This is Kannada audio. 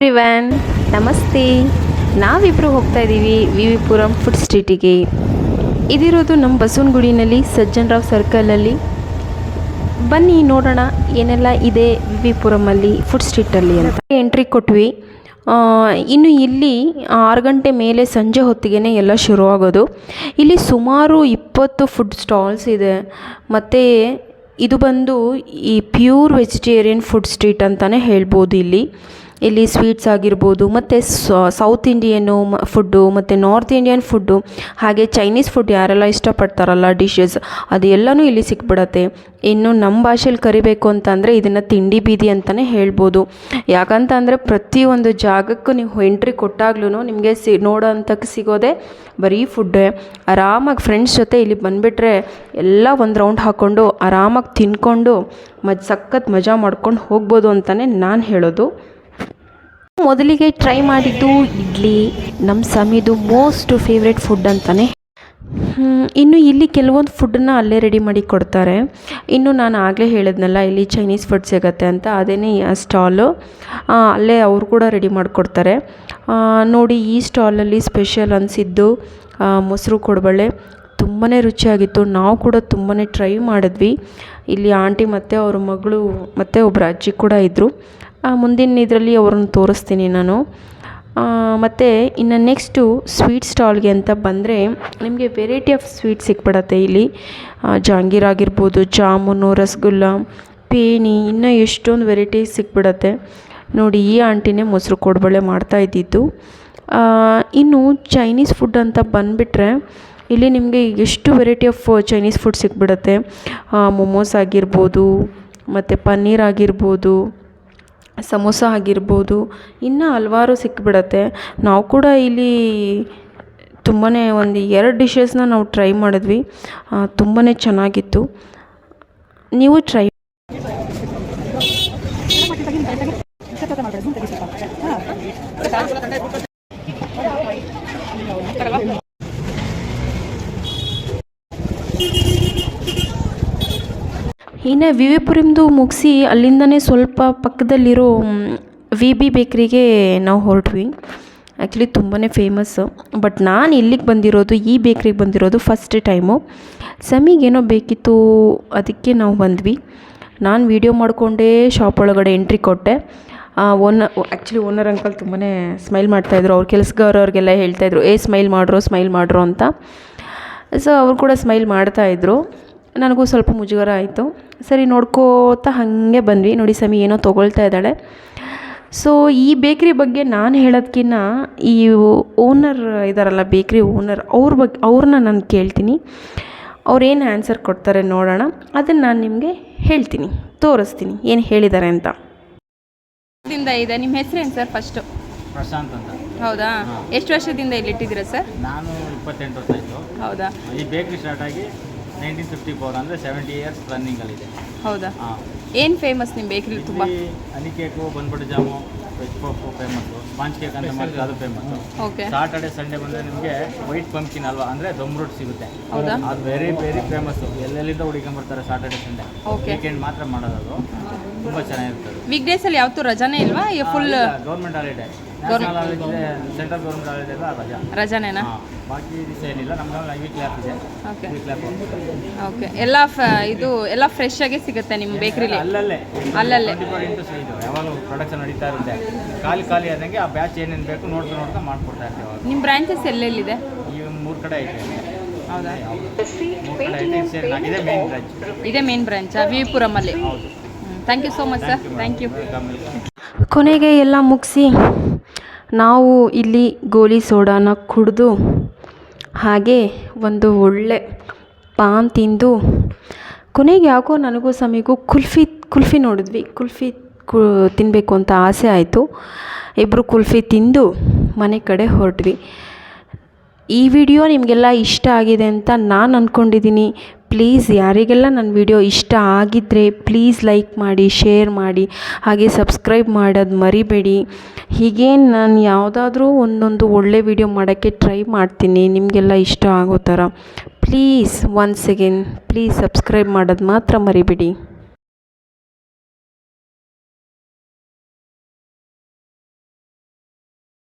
ಎವ್ರಿವನ್, ನಮಸ್ತೆ. ನಾವಿಬ್ಬರು ಹೋಗ್ತಾ ಇದ್ದೀವಿ ವಿವಿಪುರಂ ಫುಡ್ ಸ್ಟ್ರೀಟಿಗೆ. ಇದಿರೋದು ನಮ್ಮ ಬಸವನಗುಡಿನಲ್ಲಿ ಸಜ್ಜನರಾವ್ ಸರ್ಕಲಲ್ಲಿ. ಬನ್ನಿ ನೋಡೋಣ ಏನೆಲ್ಲ ಇದೆ ವಿವಿಪುರಮಲ್ಲಿ ಫುಡ್ ಸ್ಟ್ರೀಟಲ್ಲಿ ಅಂತ. ಎಂಟ್ರಿ ಕೊಟ್ವಿ. ಇನ್ನು ಇಲ್ಲಿ 6 ಗಂಟೆ ಮೇಲೆ ಸಂಜೆ ಹೊತ್ತಿಗೆ ಎಲ್ಲ ಶುರುವಾಗೋದು. ಇಲ್ಲಿ ಸುಮಾರು 20 ಫುಡ್ ಸ್ಟಾಲ್ಸ್ ಇದೆ. ಮತ್ತು ಇದು ಬಂದು ಈ ಪ್ಯೂರ್ ವೆಜಿಟೇರಿಯನ್ ಫುಡ್ ಸ್ಟ್ರೀಟ್ ಅಂತಲೇ ಹೇಳ್ಬೋದು. ಇಲ್ಲಿ ಸ್ವೀಟ್ಸ್ ಆಗಿರ್ಬೋದು, ಮತ್ತು ಸೌತ್ ಇಂಡಿಯನು ಫುಡ್ಡು, ಮತ್ತು ನಾರ್ತ್ ಇಂಡಿಯನ್ ಫುಡ್ಡು, ಹಾಗೆ ಚೈನೀಸ್ ಫುಡ್ ಯಾರೆಲ್ಲ ಇಷ್ಟಪಡ್ತಾರಲ್ಲ ಡಿಶಸ್, ಅದು ಎಲ್ಲನೂ ಇಲ್ಲಿ ಸಿಕ್ಬಿಡತ್ತೆ. ಇನ್ನು ನಮ್ಮ ಭಾಷೆಯಲ್ಲಿ ಕರಿಬೇಕು ಅಂತಂದರೆ ಇದನ್ನು ತಿಂಡಿ ಬೀದಿ ಅಂತಲೇ ಹೇಳ್ಬೋದು. ಯಾಕಂತಂದರೆ ಪ್ರತಿಯೊಂದು ಜಾಗಕ್ಕೂ ನೀವು ಎಂಟ್ರಿ ಕೊಟ್ಟಾಗ್ಲೂ ನಿಮಗೆ ನೋಡೋಂಥಕ್ಕೆ ಸಿಗೋದೆ ಬರೀ ಫುಡ್ಡೇ. ಆರಾಮಾಗಿ ಫ್ರೆಂಡ್ಸ್ ಜೊತೆ ಇಲ್ಲಿ ಬಂದುಬಿಟ್ರೆ ಎಲ್ಲ ಒಂದು ರೌಂಡ್ ಹಾಕ್ಕೊಂಡು ಆರಾಮಾಗಿ ತಿನ್ಕೊಂಡು ಸಖತ್ ಮಜಾ ಮಾಡ್ಕೊಂಡು ಹೋಗ್ಬೋದು ಅಂತಲೇ ನಾನು ಹೇಳೋದು. ಮೊದಲಿಗೆ ಟ್ರೈ ಮಾಡಿದ್ದು ಇಡ್ಲಿ, ನಮ್ಮ ಸಮಿದು ಮೋಸ್ಟ್ ಫೇವ್ರೆಟ್ ಫುಡ್ ಅಂತಲೇ. ಇನ್ನು ಇಲ್ಲಿ ಕೆಲವೊಂದು ಫುಡ್ಡನ್ನ ಅಲ್ಲೇ ರೆಡಿ ಮಾಡಿ ಕೊಡ್ತಾರೆ. ಇನ್ನು ನಾನು ಆಗಲೇ ಹೇಳಿದ್ನಲ್ಲ ಇಲ್ಲಿ ಚೈನೀಸ್ ಫುಡ್ ಸಿಗುತ್ತೆ ಅಂತ, ಅದೇನೇ ಸ್ಟಾಲು. ಅಲ್ಲೇ ಅವರು ಕೂಡ ರೆಡಿ ಮಾಡಿಕೊಡ್ತಾರೆ. ನೋಡಿ, ಈ ಸ್ಟಾಲಲ್ಲಿ ಸ್ಪೆಷಲ್ ಅನಿಸಿದ್ದು ಮೊಸರು ಕೋಡ್ಬಳೆ ತುಂಬಾ ರುಚಿಯಾಗಿತ್ತು. ನಾವು ಕೂಡ ತುಂಬಾ ಟ್ರೈ ಮಾಡಿದ್ವಿ. ಇಲ್ಲಿ ಆಂಟಿ ಮತ್ತು ಅವ್ರ ಮಗಳು ಮತ್ತು ಒಬ್ಬರು ಅಜ್ಜಿ ಕೂಡ ಇದ್ದರು. ಮುಂದಿನ ಇದರಲ್ಲಿ ಅವ್ರನ್ನ ತೋರಿಸ್ತೀನಿ ನಾನು. ಮತ್ತು ಇನ್ನು ನೆಕ್ಸ್ಟು ಸ್ವೀಟ್ ಸ್ಟಾಲ್ಗೆ ಅಂತ ಬಂದರೆ ನಿಮಗೆ ವೆರೈಟಿ ಆಫ್ ಸ್ವೀಟ್ ಸಿಕ್ಬಿಡತ್ತೆ ಇಲ್ಲಿ. ಜಾಂಗೀರ್ ಆಗಿರ್ಬೋದು, ಜಾಮೂನು, ರಸಗುಲ್ಲ, ಪೇಣಿ, ಇನ್ನೂ ಎಷ್ಟೊಂದು ವೆರೈಟೀಸ್ ಸಿಕ್ಬಿಡತ್ತೆ. ನೋಡಿ, ಈ ಆಂಟಿನೇ ಮೊಸರು ಕೋಡ್ಬಳೆ ಮಾಡ್ತಾ ಇದ್ದಿದ್ದು. ಇನ್ನು ಚೈನೀಸ್ ಫುಡ್ ಅಂತ ಬಂದುಬಿಟ್ರೆ ಇಲ್ಲಿ ನಿಮಗೆ ಎಷ್ಟು ವೆರೈಟಿ ಆಫ್ ಚೈನೀಸ್ ಫುಡ್ ಸಿಕ್ಬಿಡತ್ತೆ. ಮೊಮೋಸ್ ಆಗಿರ್ಬೋದು, ಮತ್ತು ಪನ್ನೀರ್ ಆಗಿರ್ಬೋದು, ಸಮೋಸ ಆಗಿರ್ಬೋದು, ಇನ್ನೂ ಹಲವಾರು ಸಿಕ್ಬಿಡತ್ತೆ. ನಾವು ಕೂಡ ಇಲ್ಲಿ ತುಂಬಾ ಒಂದು 2 ಡಿಶಸ್ನ ನಾವು ಟ್ರೈ ಮಾಡಿದ್ವಿ. ತುಂಬಾ ಚೆನ್ನಾಗಿತ್ತು. ನೀವು ಟ್ರೈ ಇನ್ನು ವಿವಿಪುರಂದು ಮುಗಿಸಿ ಅಲ್ಲಿಂದನೇ ಸ್ವಲ್ಪ ಪಕ್ಕದಲ್ಲಿರೋ VB ಬೇಕ್ರಿಗೆ ನಾವು ಹೊರಟ್ವಿ. ಆ್ಯಕ್ಚುಲಿ ತುಂಬಾ ಫೇಮಸ್ಸು. ಬಟ್ ನಾನು ಇಲ್ಲಿಗೆ ಬಂದಿರೋದು, ಈ ಬೇಕ್ರಿಗೆ ಬಂದಿರೋದು ಫಸ್ಟ್ ಟೈಮು. ಸಮಿಗೇನೋ ಬೇಕಿತ್ತು, ಅದಕ್ಕೆ ನಾವು ಬಂದ್ವಿ. ನಾನು ವೀಡಿಯೋ ಮಾಡಿಕೊಂಡೇ ಶಾಪ್ ಒಳಗಡೆ ಎಂಟ್ರಿ ಕೊಟ್ಟೆ. ಆ್ಯಕ್ಚುಲಿ ಓನರ್ ಅಂಕಲ್ ತುಂಬಾ ಸ್ಮೈಲ್ ಮಾಡ್ತಾಯಿದ್ರು. ಅವ್ರ ಕೆಲಸಗಾರವ್ರಿಗೆಲ್ಲ ಹೇಳ್ತಾಯಿದ್ರು, ಸ್ಮೈಲ್ ಮಾಡ್ರು ಅಂತ. ಸೊ ಅವ್ರು ಕೂಡ ಸ್ಮೈಲ್ ಮಾಡ್ತಾಯಿದ್ರು. ನನಗೂ ಸ್ವಲ್ಪ ಮುಜುಗರ ಆಯಿತು. ಸರಿ ನೋಡ್ಕೋತಾ ಹಾಗೆ ಬಂದ್ವಿ. ನೋಡಿ, ಸಮಿ ಏನೋ ತೊಗೊಳ್ತಾ ಇದ್ದಾಳೆ. ಸೊ ಈ ಬೇಕ್ರಿ ಬಗ್ಗೆ ನಾನು ಹೇಳೋದಕ್ಕಿಂತ ಈ ಓನರ್ ಇದ್ದಾರಲ್ಲ, ಬೇಕ್ರಿ ಓನರ್, ಅವ್ರನ್ನ ನಾನು ಕೇಳ್ತೀನಿ. ಅವ್ರೇನು ಆನ್ಸರ್ ಕೊಡ್ತಾರೆ ನೋಡೋಣ. ಅದನ್ನು ನಾನು ನಿಮಗೆ ಹೇಳ್ತೀನಿ, ತೋರಿಸ್ತೀನಿ ಏನು ಹೇಳಿದ್ದಾರೆ ಅಂತ. ಇದೆ ನಿಮ್ಮ ಹೆಸರೇನು ಸರ್? ಫಸ್ಟು ಪ್ರಶಾಂತ್ ಅಂತ. ಹೌದಾ? ಎಷ್ಟು ವರ್ಷದಿಂದ ಇಲ್ಲಿ ಇಟ್ಟಿದ್ದೀರಾ ಸರ್? ನಾನು 28 ವರ್ಷ ಆಯಿತು. ಹೌದಾ? ಈ ಬೇಕ್ರಿ ಸ್ಟಾರ್ಟ್ ಆಗಿ 1954 ಅಂದರೆ 70 ಇಯರ್ಸ್ ರನ್ನಿಂಗಲ್ಲಿದೆ. ಹೌದಾ? ಏನು ಫೇಮಸ್ ನಿಮ್ಮ ಬೇಕ್ರಿ? ತುಂಬ ಹನಿ ಕೇಕು, ಬನ್ಪಟ್ಟು jam, veg puff famous, sponge cake ಅಂತ ಮಾಡ್ತೀವಿ, ಅದು ಫೇಮಸ್ಸು. ಓಕೆ. ಸಾಟರ್ಡೆ ಸಂಡೇ ಬಂದರೆ ನಿಮಗೆ ವೈಟ್ ಪಂಪ್ಕಿನ್ ಅಲ್ವಾ ಅಂದರೆ ದಮ್ ರೋಟ್ ಸಿಗುತ್ತೆ. ಹೌದಾ? ಅದು ವೆರಿ ಫೇಮಸ್ಸು. ಎಲ್ಲೆಲ್ಲಿಂದ ಹುಡುಕೊಂಬರ್ತಾರೆ ಸಾಟರ್ಡೆ ಸಂಡೇ. ಓಕೆ. ವೀಕೆಂಡ್ ಮಾತ್ರ ಮಾಡೋದು. ತುಂಬ ಚೆನ್ನಾಗಿರ್ತದೆ. ವೀಕ್ ಡೇಸಲ್ಲಿ ಯಾವತ್ತೂ ರಜಾನೇ ಇಲ್ವಾ? Full government holiday, national holiday, central government holiday ಎಲ್ಲ ರಜಾನೇನಾ? ಬಾಕಿ ದಿವಸ ಏನಿಲ್ಲ. ನಮ್ಗೆ ವೀಕ್ ಲ್ಯಾಪ್ ಇದೆ. ಓಕೆ. ವೀಕ್ ಲ್ಯಾಪ್ ಓಕೆ. ಎಲ್ಲ ಫ್ರೆಶ್ ಆಗಿ ಸಿಗುತ್ತೆ ನಿಮ್ಮ ಬೇಕ್ರಿಲಿ? ಅಲ್ಲಲ್ಲೇ ಇದು ಯಾವಾಗ ಪ್ರೊಡಕ್ಷನ್ ನಡೀತಾ ಇರುತ್ತೆ. ಖಾಲಿ ಆದಂಗೆ ಆ ಬ್ಯಾಚ್ ಏನೇನು ಬೇಕು ನೋಡ್ತಾ ಮಾಡ್ಕೊಡ್ತಾ ಇರ್ತೀವಿ. ನಿಮ್ಮ ಬ್ರಾಂಚಸ್ ಎಲ್ಲೆಲ್ಲಿದೆ? ಈ 3 ಕಡೆ ಐತೆ. ಹೌದಾ? 3 ಕಡೆ ಐತೆ. ಇದೇ ಮೇನ್ ಬ್ರಾಂಚ್. ಇದೇ ಮೇನ್ ಬ್ರಾಂಚಾ ವಿವಿಪುರಮಲ್ಲಿ? ಹೌದು. Thank you so much sir. Thank you. ಕೊನೆಗೆ ಎಲ್ಲ ಮುಗಿಸಿ ನಾವು ಇಲ್ಲಿ ಗೋಲಿ ಸೋಡಾನ ಕುಡಿದು ಹಾಗೆ ಒಂದು ಒಳ್ಳೆ ಪಾನ್ ತಿಂದು ಕೊನೆಗೆ ಯಾಕೋ ನನಗೂ ಸಮಿಗೂ ಕುಲ್ಫಿ ನೋಡಿದ್ವಿ. ಕುಲ್ಫಿ ತಿನ್ನಬೇಕು ಅಂತ ಆಸೆ ಆಯಿತು. ಇಬ್ಬರು ಕುಲ್ಫಿ ತಿಂದು ಮನೆ ಕಡೆ ಹೊರಟ್ವಿ. ಈ ವಿಡಿಯೋ ನಿಮಗೆಲ್ಲ ಇಷ್ಟ ಆಗಿದೆ ಅಂತ ನಾನು ಅಂದ್ಕೊಂಡಿದ್ದೀನಿ. ಪ್ಲೀಸ್ ಯಾರಿಗೆಲ್ಲ ನನ್ನ ವಿಡಿಯೋ ಇಷ್ಟ ಆಗಿದ್ದರೆ ಪ್ಲೀಸ್ ಲೈಕ್ ಮಾಡಿ, ಶೇರ್ ಮಾಡಿ, ಹಾಗೆ ಸಬ್ಸ್ಕ್ರೈಬ್ ಮಾಡೋದು ಮರಿಬೇಡಿ. ಹೀಗೆ ನಾನು ಯಾವುದಾದ್ರೂ ಒಂದೊಂದು ಒಳ್ಳೆ ವಿಡಿಯೋ ಮಾಡೋಕ್ಕೆ ಟ್ರೈ ಮಾಡ್ತೀನಿ ನಿಮಗೆಲ್ಲ ಇಷ್ಟ ಆಗೋ ಥರ. Please once again please subscribe ಮಾಡೋದು ಮಾತ್ರ ಮರಿಬೇಡಿ.